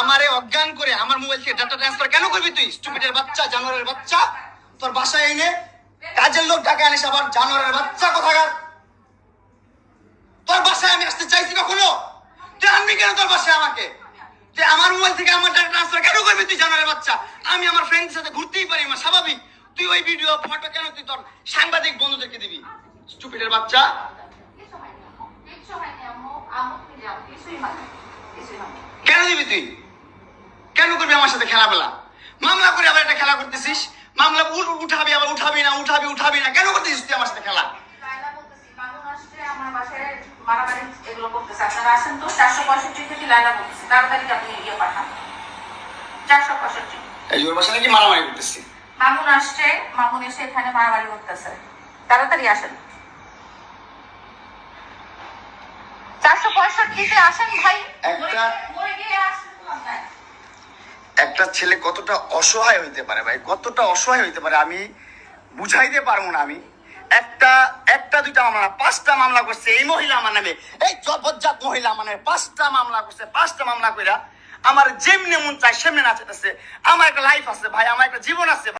আমারে অজ্ঞান করে আমার মোবাইল থেকে ডাটা ট্রান্সফার কেন করবি তুই? স্টুপিডের বাচ্চা, জানোয়ারের বাচ্চা। তোর বাসায় এনে কাজের লোক ডাকে আনিস, আবার জানোয়ারের বাচ্চা কোথাকার। তোর বাসায় আমি আসতে চাইছি কখনো? তুই আনবি কেন তোর বাসায় আমাকে? তুই আমার মোবাইল থেকে আমার ডাটা ট্রান্সফার কেন করবি তুই, জানোয়ারের বাচ্চা? আমি আমার ফ্রেন্ডের সাথে ঘুরতেই পারি, আমার স্বাভাবিক। তুই ওই ভিডিও ফটো কেন তুই তোর সাংবাদিক বন্ধুদেরকে দিবি? স্টুপিডের বাচ্চা। কেন দিবি তুই? কেন করবি আমার সাথে খেলাবেলা? মামলা করে আবার একটা খেলা করতেছিস। মামলা উঠাবি, আবার উঠাবি না, উঠাবি না, কেন করতেছিস তুই আমার সাথে খেলা? মারামারি করতেছি। মামুন আসছে, মামুন এসে এখানে মারামারি করতেছে। তাড়াতাড়ি আসেন, 465-তে আসেন ভাই। একটা ছেলে কতটা অসহায় হইতে পারে ভাই, কতটা অসহায় হইতে পারে আমি বুঝাইতে পারবো না। আমি একটা দুইটা মামলা না, 5টা মামলা করছে এই মহিলা আমার নামে। এই জবজ্জাত মহিলা আমার নামে 5টা মামলা করছে। 5টা মামলা কইরা আমার যেমনি মন চায় সেমনি নাচাইতেছে। আমার একটা লাইফ আছে ভাই, আমার একটা জীবন আছে।